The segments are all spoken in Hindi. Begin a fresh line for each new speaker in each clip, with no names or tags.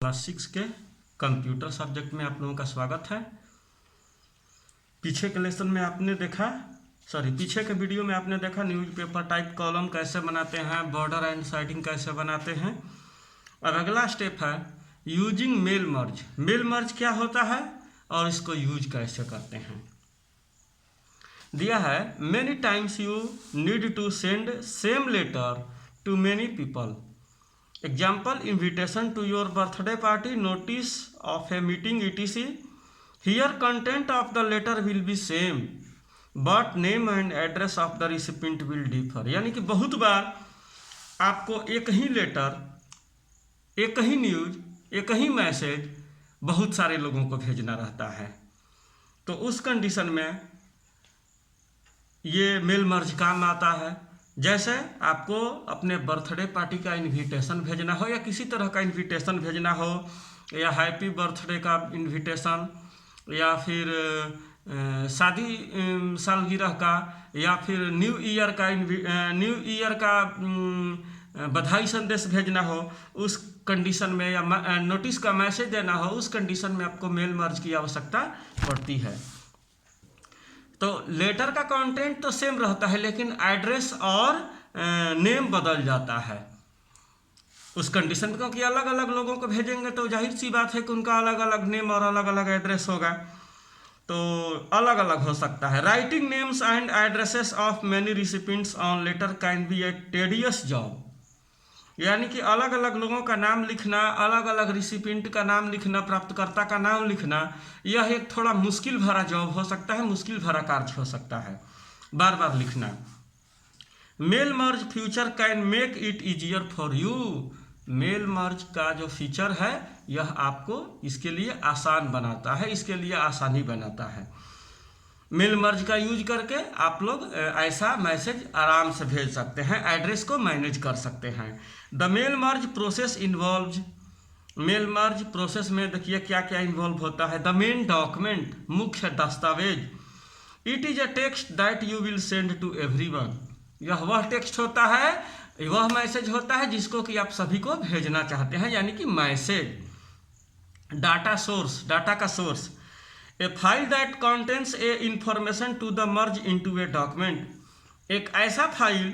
क्लास 6 के कंप्यूटर सब्जेक्ट में आप लोगों का स्वागत है। पीछे के लेसन में आपने देखा पीछे के वीडियो में आपने देखा न्यूज़पेपर टाइप कॉलम कैसे बनाते हैं, बॉर्डर एंड साइडिंग कैसे बनाते हैं। अब अगला स्टेप है using mail merge. Mail merge क्या होता है और इसको यूज कैसे करते हैं। दिया है many times you need to send same letter to many people. Example, invitation to your birthday party, notice of a meeting, etc. Here content of the letter will be same, but name and address of the recipient will differ. यानी कि बहुत बार आपको एक ही लेटर, एक ही न्यूज, एक ही मैसेज बहुत सारे लोगों को भेजना रहता है। तो उस कंडीशन में ये मेल मर्ज काम आता है। जैसे आपको अपने बर्थडे पार्टी का इनविटेशन भेजना हो या किसी तरह का इनविटेशन भेजना हो, या हैप्पी बर्थडे का इनविटेशन, या फिर शादी सालगिरह का, या फिर न्यू ईयर का बधाई संदेश भेजना हो, उस कंडीशन में, या नोटिस का मैसेज देना हो, उस कंडीशन में आपको मेल मर्ज की आवश्यकता पड़ती है। तो लेटर का कंटेंट तो सेम रहता है, लेकिन एड्रेस और नेम बदल जाता है उस कंडीशन में, क्योंकि अलग अलग लोगों को भेजेंगे तो जाहिर सी बात है कि उनका अलग अलग नेम और अलग अलग एड्रेस होगा, तो अलग अलग हो सकता है। Writing names and addresses of many recipients on letter can be a tedious job. यानी कि अलग अलग लोगों का नाम लिखना, अलग अलग रिसिपिएंट का नाम लिखना, प्राप्तकर्ता का नाम लिखना, यह एक थोड़ा मुश्किल भरा जॉब हो सकता है, मुश्किल भरा कार्य हो सकता है बार बार लिखना। Mail merge feature can make it easier for you. Mail merge का जो फीचर है यह आपको इसके लिए आसान बनाता है, इसके लिए आसानी बनाता है। मेल मर्ज का यूज करके आप लोग ऐसा मैसेज आराम से भेज सकते हैं, एड्रेस को मैनेज कर सकते हैं। The mail merge process involves. Mail merge process में देखिए क्या क्या इन्वॉल्व होता है। द मेन डॉक्यूमेंट, मुख्य दस्तावेज। It is a text that you will send to everyone. यह वह टेक्स्ट होता है, वह मैसेज होता है जिसको कि आप सभी को भेजना चाहते हैं, यानी कि मैसेज। डाटा सोर्स, डाटा का source. A file that contains a information to the merge into a document. एक ऐसा फाइल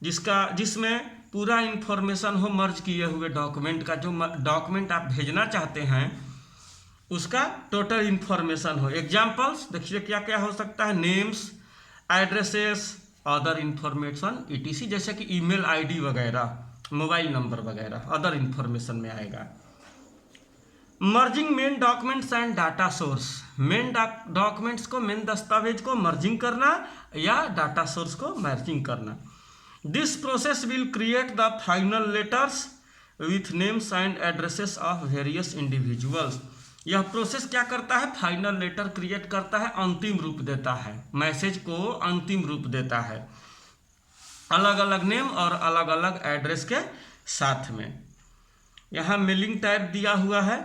जिसमें पूरा इंफॉर्मेशन हो मर्ज किए हुए डॉक्यूमेंट का, जो डॉक्यूमेंट आप भेजना चाहते हैं उसका टोटल इंफॉर्मेशन हो। एग्जाम्पल्स देखिए क्या क्या हो सकता है। Names, addresses, other information etc, जैसे कि ईमेल आईडी वगैरह, मोबाइल नंबर वगैरह अदर इंफॉर्मेशन में आएगा। Merging main documents and data source. Main documents को, मेन दस्तावेज को मर्जिंग करना या डाटा सोर्स को मर्जिंग करना। This process will create the final letters with names and addresses of various individuals. यह प्रोसेस क्या करता है? फाइनल लेटर क्रिएट करता है, अंतिम रूप देता है, मैसेज को अंतिम रूप देता है अलग अलग नेम और अलग अलग एड्रेस के साथ में। यहाँ मेलिंग टाइप दिया हुआ है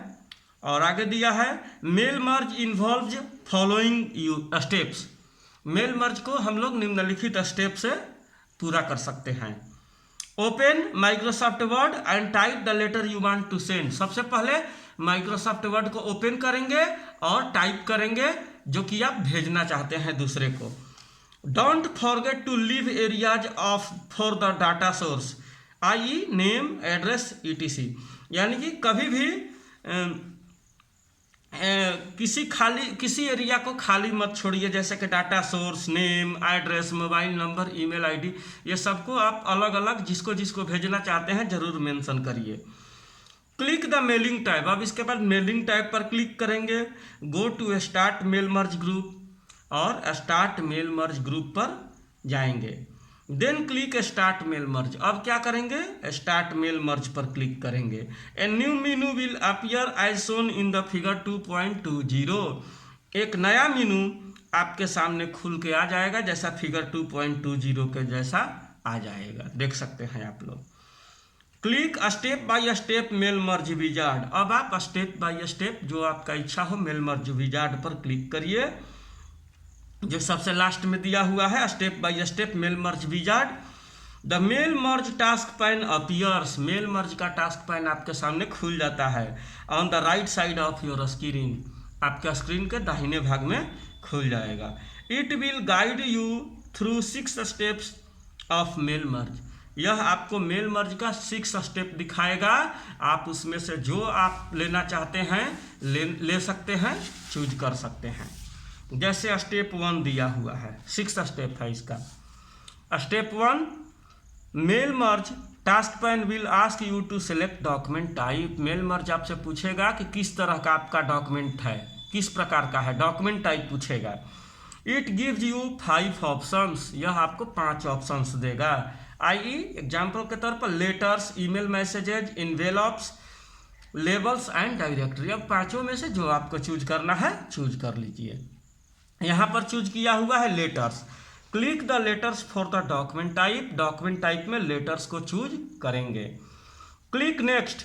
और आगे दिया है mail merge involves following steps. Mail merge को हम लोग निम्नलिखित स्टेप से पूरा कर सकते हैं। Open Microsoft Word and type the letter you want to send. सबसे पहले माइक्रोसॉफ्ट वर्ड को ओपन करेंगे और टाइप करेंगे जो कि आप भेजना चाहते हैं दूसरे को। Don't forget to leave areas of for the data source, I name, address etc। यानी कि कभी भी किसी एरिया को खाली मत छोड़िए, जैसे कि data source, name, address, mobile number, email ID, ये सबको आप अलग अलग जिसको जिसको भेजना चाहते हैं जरूर मेंशन करिए। Click the mailing type. अब इसके बाद मेलिंग टाइप पर क्लिक करेंगे। Go to start mail merge group और स्टार्ट मेल मर्ज ग्रुप पर जाएंगे। Then click start mail merge. अब क्या करेंगे? स्टार्ट मेल मर्ज पर क्लिक करेंगे। A new menu will appear as shown in the figure 2.20। एक नया मेनू आपके सामने खुल के आ जाएगा, जैसा फिगर 2.20 के जैसा आ जाएगा, देख सकते हैं आप लोग। Click step by step mail merge wizard. अब आप स्टेप बाय स्टेप जो आपका इच्छा हो मेल मर्ज विजार्ड पर क्लिक करिए, जो सबसे लास्ट में दिया हुआ है step by step mail merge wizard. The mail merge task pane appears, mail merge का टास्क पैन आपके सामने खुल जाता है on the right side of your screen, आपके स्क्रीन के दाहिने भाग में खुल जाएगा। It will guide you through 6 steps of mail merge, यह आपको मेल मर्ज का 6 स्टेप दिखाएगा। आप उसमें से जो आप लेना चाहते हैं ले सकते हैं, चूज कर सकते हैं। जैसे स्टेप 1 दिया हुआ है, 6 स्टेप है इसका। Step 1, mail merge task pane will ask you to select document type. Mail merge आपसे पूछेगा कि किस तरह का आपका डॉक्यूमेंट है, किस प्रकार का है, डॉक्यूमेंट टाइप पूछेगा। इट गिव्स यू 5 ऑप्शंस, यह आपको 5 ऑप्शंस देगा। आई एग्जाम्पल के तौर पर letters, email messages, envelopes, labels and directory. अब 5 में से जो आपको चूज करना है चूज कर लीजिए। यहाँ पर चूज किया हुआ है letters. Click the letters for the document type, document type में लेटर्स को चूज करेंगे। Click next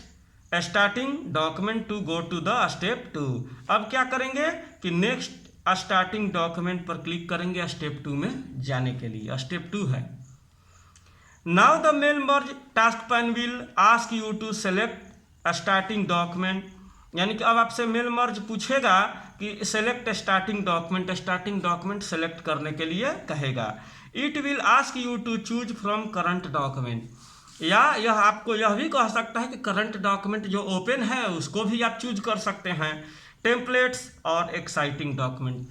starting document to go to the step 2। अब क्या करेंगे कि नेक्स्ट स्टार्टिंग डॉक्यूमेंट पर क्लिक करेंगे स्टेप 2 में जाने के लिए। स्टेप 2 है now the mail merge task pane will ask you to select starting document, यानी कि अब आपसे मेल मर्ज पूछेगा कि select starting document, starting document select करने के लिए कहेगा। It will ask you to choose from current document, या यह आपको यह भी कह सकता है कि करंट डॉक्यूमेंट जो ओपन है उसको भी आप चूज कर सकते हैं। टेम्पलेट्स और exciting document,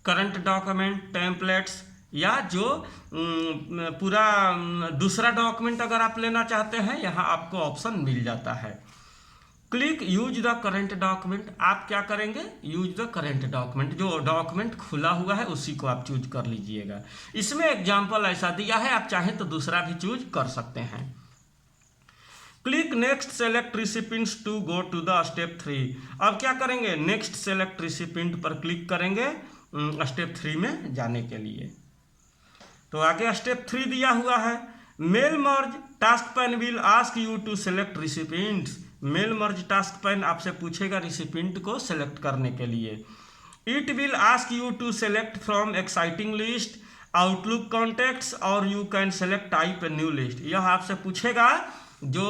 current document, templates, या जो पूरा दूसरा डॉक्यूमेंट अगर आप लेना चाहते हैं, यहाँ आपको ऑप्शन मिल जाता है। Click use the current document, आप क्या करेंगे, यूज द करंट डॉक्यूमेंट, जो डॉक्यूमेंट खुला हुआ है उसी को आप चूज कर लीजिएगा। इसमें एग्जाम्पल ऐसा दिया है, आप चाहें तो दूसरा भी चूज कर सकते हैं। Click next select recipients to go to the step 3। अब क्या करेंगे, नेक्स्ट सेलेक्ट रिसिपिएंट पर क्लिक करेंगे स्टेप 3 में जाने के लिए। तो आगे स्टेप 3 दिया हुआ है mail merge task pane will ask you to select recipients. Mail merge task pane आपसे पूछेगा रिसिपिएंट को सेलेक्ट करने के लिए। It will ask you to select from exciting list, Outlook contacts, और you can select type a new list. यह आपसे पूछेगा जो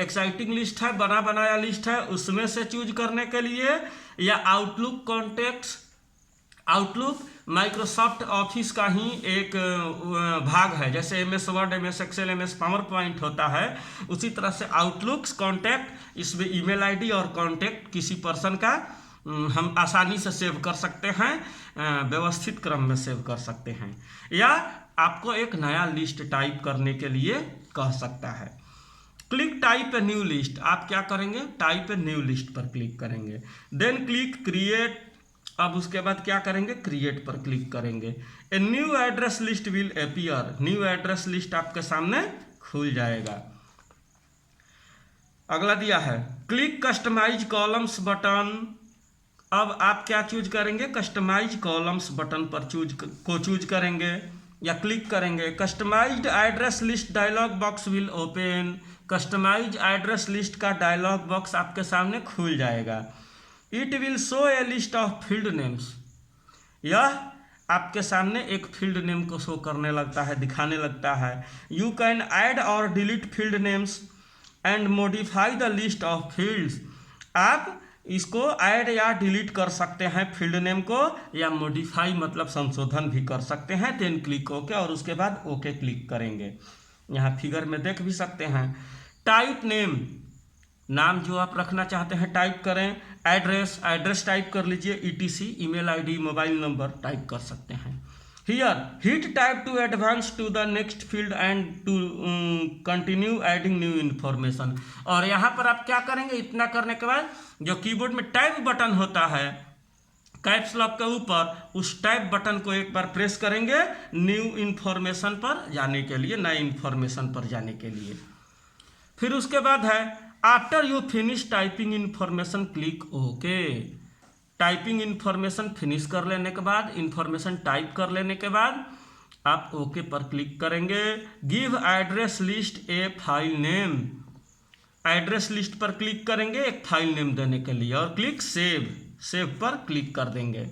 एक्साइटिंग लिस्ट है, बना बनाया लिस्ट है, उसमें से चूज करने के लिए, या Outlook contacts, Outlook Microsoft Office का ही एक भाग है, जैसे MS Word, MS Excel, MS PowerPoint होता है, उसी तरह से आउटलुक्स कॉन्टैक्ट, इसमें ईमेल आईडी और कॉन्टैक्ट किसी पर्सन का हम आसानी से सेव कर सकते हैं, व्यवस्थित क्रम में सेव कर सकते हैं, या आपको एक नया लिस्ट टाइप करने के लिए कह सकता है। Click type a new list, आप क्या करेंगे, टाइप ए न्यू लिस्ट पर क्लिक करेंगे। देन क्लिक क्रिएट, अब उसके बाद क्या करेंगे, क्रिएट पर क्लिक करेंगे। A new address list will appear, new address list आपके सामने खुल जाएगा। अगला दिया है क्लिक कस्टमाइज कॉलम्स बटन। अब आप क्या चूज करेंगे, कस्टमाइज कॉलम्स बटन पर चूज करेंगे या क्लिक करेंगे। Customized address list dialog box will open, customize address list का डायलॉग बॉक्स आपके सामने खुल जाएगा। It will show a list of field names, यह आपके सामने एक फील्ड नेम को शो करने लगता है, दिखाने लगता है। You can add or delete field names and modify the list of fields, आप इसको ऐड या डिलीट कर सकते हैं फील्ड नेम को, या मॉडिफाई मतलब संशोधन भी कर सकते हैं। देन क्लिक ओके, और उसके बाद ओके क्लिक करेंगे। यहाँ फिगर में देख भी सकते हैं। टाइप नेम, नाम जो आप रखना चाहते हैं टाइप करें। एड्रेस, एड्रेस टाइप कर लीजिए। ETC, email ID, mobile number type कर सकते हैं। Here hit type to advance to the next field and to continue adding new information. और यहाँ पर आप क्या करेंगे, इतना करने के बाद जो कीबोर्ड में टाइप बटन होता है कैप्स लॉक के ऊपर, उस टाइप बटन को एक बार प्रेस करेंगे न्यू इन्फॉर्मेशन पर जाने के लिए, नए इन्फॉर्मेशन पर जाने के लिए। फिर उसके बाद है after you finish typing information click okay. Typing information finish कर लेने के बाद, इन्फॉर्मेशन टाइप कर लेने के बाद आप ओके पर क्लिक करेंगे। Give address list a file name, address list पर क्लिक करेंगे एक फाइल नेम देने के लिए, और क्लिक सेव, सेव पर क्लिक कर देंगे।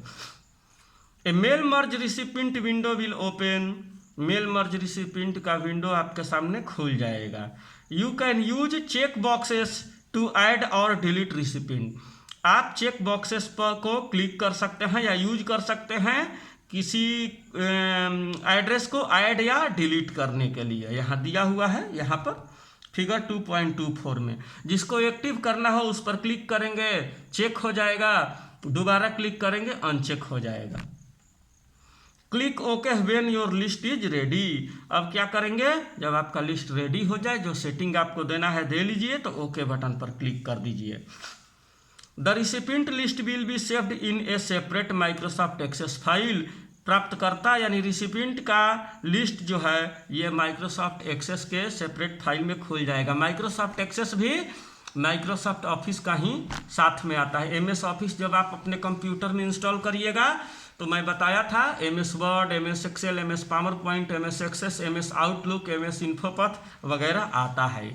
A mail merge recipient window will open, mail merge recipient का विंडो आपके सामने खुल जाएगा। You can use check boxes to add or delete recipient. आप चेक बॉक्सेस पर को क्लिक कर सकते हैं या यूज कर सकते हैं किसी एड्रेस को ऐड या डिलीट करने के लिए। यहाँ दिया हुआ है, यहाँ पर फिगर 2.24 में। जिसको एक्टिव करना हो उस पर क्लिक करेंगे, चेक हो जाएगा, दोबारा क्लिक करेंगे, अनचेक हो जाएगा। Click okay when your list is ready. अब क्या करेंगे, जब आपका लिस्ट रेडी हो जाए, जो सेटिंग आपको देना है दे लीजिए, तो ओके बटन पर क्लिक कर दीजिए। The recipient list will be saved in a separate Microsoft Access file. प्राप्तकर्ता यानी रिसिपिएंट का लिस्ट जो है ये माइक्रोसॉफ्ट एक्सेस के सेपरेट फाइल में खुल जाएगा। माइक्रोसॉफ्ट एक्सेस भी माइक्रोसॉफ्ट ऑफिस का ही साथ में आता है। MS ऑफिस जब आप अपने कंप्यूटर में इंस्टॉल करिएगा तो मैं बताया था MS Word, MS Excel, MS PowerPoint, MS Access, MS Outlook, MS InfoPath वगैरह आता है,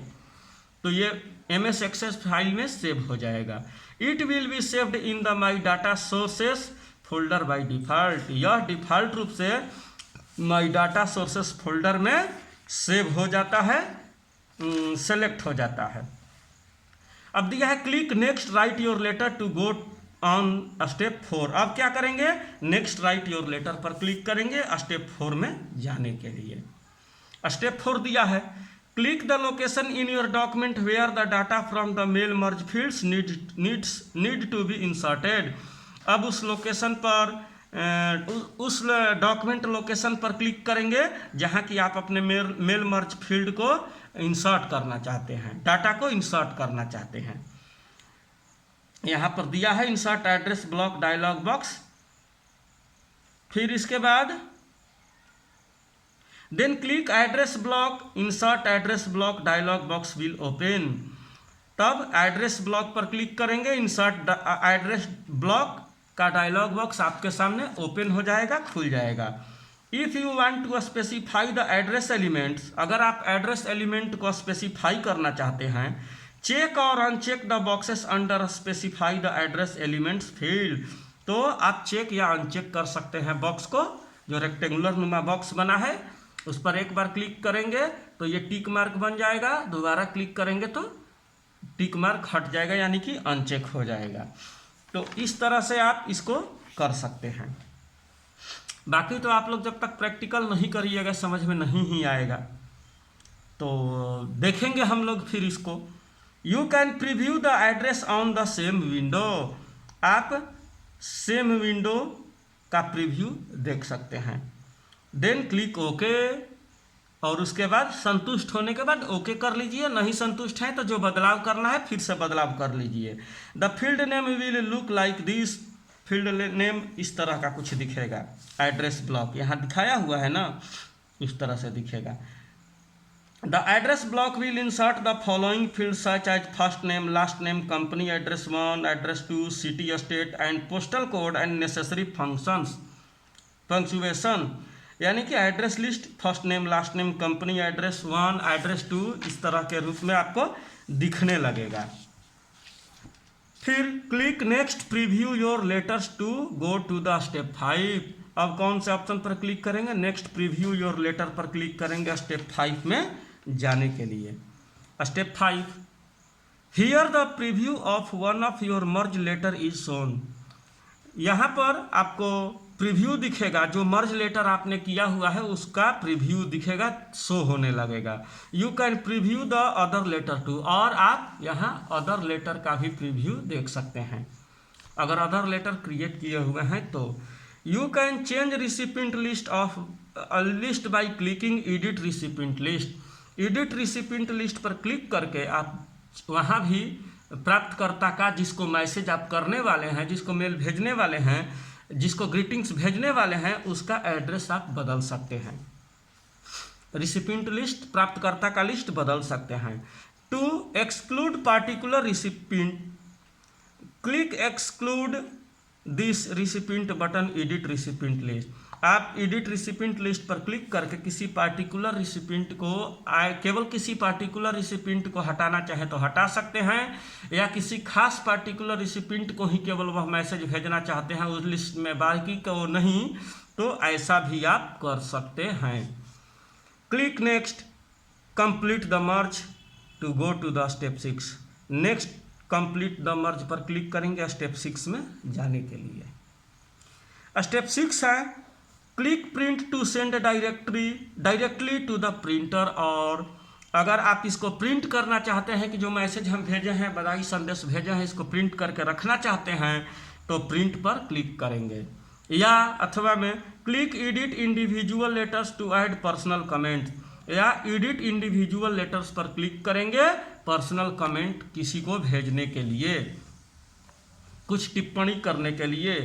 तो ये MS एक्सेस फाइल में सेव हो जाएगा। It will be saved in the my data sources folder by default. यह डिफ़ॉल्ट रूप से माई डाटा सोर्सेस फोल्डर में सेव हो जाता है, सेलेक्ट हो जाता है। अब दिया है click next write your letter to go on step 4। अब क्या करेंगे, नेक्स्ट राइट योर लेटर पर क्लिक करेंगे स्टेप 4 में जाने के लिए। स्टेप 4 दिया है click the location in your document where the data from the mail merge fields need to be inserted. अब उस लोकेशन पर उस डॉक्यूमेंट लोकेशन पर क्लिक करेंगे जहां कि आप अपने मेल मर्ज फील्ड को इंसर्ट करना चाहते हैं, डाटा को इंसर्ट करना चाहते हैं। यहाँ पर दिया है insert address block dialog box. फिर इसके बाद then click address block, insert address block dialog box will open. तब एड्रेस ब्लॉक पर क्लिक करेंगे, इंसर्ट एड्रेस ब्लॉक का डायलॉग बॉक्स आपके सामने ओपन हो जाएगा, खुल जाएगा। If you want to specify the address elements, अगर आप एड्रेस एलिमेंट को स्पेसिफाई करना चाहते हैं, चेक और uncheck the boxes under specify the address elements field. तो आप चेक या अनचेक कर सकते हैं बॉक्स को, जो रेक्टेंगुलर नुमा बॉक्स बना है उस पर एक बार क्लिक करेंगे तो ये टिक मार्क बन जाएगा, दोबारा क्लिक करेंगे तो टिक मार्क हट जाएगा, यानी कि अनचेक हो जाएगा। तो इस तरह से आप इसको कर सकते हैं। बाकी तो आप लोग जब तक प्रैक्टिकल नहीं करिएगा समझ में नहीं ही आएगा, तो देखेंगे हम लोग फिर इसको। You can preview the address on the same window. आप सेम विंडो का प्रीव्यू देख सकते हैं। देन क्लिक ओके, और उसके बाद संतुष्ट होने के बाद ओके कर लीजिए। नहीं संतुष्ट है तो जो बदलाव करना है फिर से बदलाव कर लीजिए। The field name will look like this. Field name इस तरह का कुछ दिखेगा। एड्रेस ब्लॉक यहाँ दिखाया हुआ है ना, इस तरह से दिखेगा। The address block will insert the following field such as first name, last name, company address 1, address 2, city, state and postal code and necessary functions punctuation. यानी कि address list first name, last name, company address 1, address 2 इस तरह के रूप में आपको दिखने लगेगा। फिर click next preview your letters to go to the step 5। अब कौन से ऑप्शन पर क्लिक करेंगे, नेक्स्ट प्रीव्यू योर लेटर पर क्लिक करेंगे स्टेप 5 में जाने के लिए। Step 5 here the preview of one of your merge letter is shown. यहाँ पर आपको प्रीव्यू दिखेगा, जो मर्ज लेटर आपने किया हुआ है उसका प्रीव्यू दिखेगा, शो होने लगेगा। You can preview the other letter too, और आप यहाँ अदर लेटर का भी प्रीव्यू देख सकते हैं अगर अदर लेटर क्रिएट किए हुए हैं तो। You can change recipient list of list by clicking edit recipient list. Edit recipient list पर क्लिक करके आप वहाँ भी प्राप्तकर्ता का, जिसको मैसेज आप करने वाले हैं, जिसको मेल भेजने वाले हैं, जिसको ग्रीटिंग्स भेजने वाले हैं, उसका एड्रेस आप बदल सकते हैं। रिसिपिएंट लिस्ट, प्राप्तकर्ता का लिस्ट बदल सकते हैं। To exclude particular recipient, click exclude this recipient button edit recipient list. आप एडिट रिसिपिएंट लिस्ट पर क्लिक करके किसी पार्टिकुलर रिसिपिएंट को, केवल किसी पार्टिकुलर रिसिपिएंट को हटाना चाहे तो हटा सकते हैं, या किसी खास पार्टिकुलर रिसिपिएंट को ही केवल वह मैसेज भेजना चाहते हैं उस लिस्ट में, बाकी को नहीं, तो ऐसा भी आप कर सकते हैं। Click next, complete the merge to go to the step 6। Next complete the merge पर क्लिक करेंगे स्टेप 6 में जाने के लिए। स्टेप 6 है click print to send directly to the printer. और अगर आप इसको प्रिंट करना चाहते हैं कि जो मैसेज हम भेजे हैं, बधाई संदेश भेजे हैं, इसको प्रिंट करके रखना चाहते हैं तो प्रिंट पर क्लिक करेंगे। या अथवा में click edit individual letters to add personal comment, या एडिट इंडिविजुअल लेटर्स पर क्लिक करेंगे पर्सनल कमेंट किसी को भेजने के लिए, कुछ टिप्पणी करने के लिए।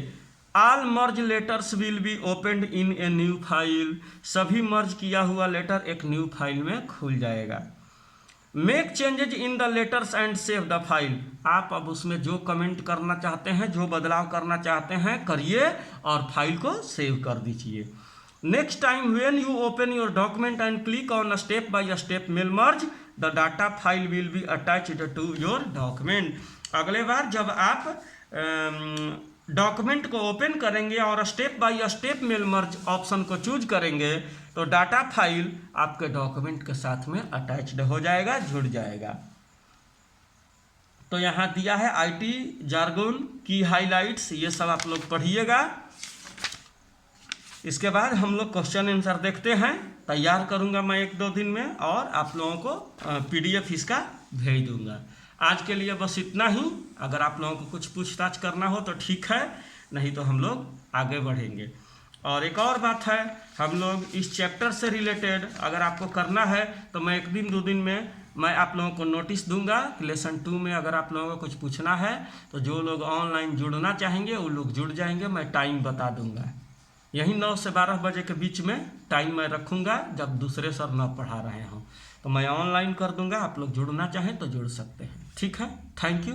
All merge letters will be opened in a new file, सभी मर्ज किया हुआ लेटर एक न्यू फाइल में खुल जाएगा। Make changes in the letters and save the file, आप अब उसमें जो कमेंट करना चाहते हैं, जो बदलाव करना चाहते हैं करिए और फाइल को सेव कर दीजिए। Next time when you open your document and click on step by step mail merge the data file will be attached to your document. अगले बार जब आप डॉक्यूमेंट को ओपन करेंगे और step by step mail merge option को चूज करेंगे तो डाटा फाइल आपके डॉक्यूमेंट के साथ में अटैच्ड हो जाएगा, जुड़ जाएगा। तो यहाँ दिया है आईटी जार्गन की हाइलाइट्स, ये सब आप लोग पढ़िएगा। इसके बाद हम लोग क्वेश्चन आंसर देखते हैं, तैयार करूँगा मैं 1-2 दिन में और आप लोगों को PDF इसका भेज दूँगा। आज के लिए बस इतना ही। अगर आप लोगों को कुछ पूछताछ करना हो तो ठीक है, नहीं तो हम लोग आगे बढ़ेंगे। और एक और बात है, हम लोग इस चैप्टर से रिलेटेड अगर आपको करना है तो मैं 1-2 दिन में मैं आप लोगों को नोटिस दूंगा कि लेसन 2 में अगर आप लोगों को कुछ पूछना है तो जो लोग ऑनलाइन जुड़ना चाहेंगे वो लोग जुड़ जाएंगे। मैं टाइम बता दूंगा, यही 9 से 12 बजे के बीच में टाइम मैं रखूँगा जब दूसरे सर न पढ़ा रहे हों, तो मैं ऑनलाइन कर दूंगा। आप लोग जुड़ना चाहें तो जुड़ सकते हैं। ठीक है, थैंक यू।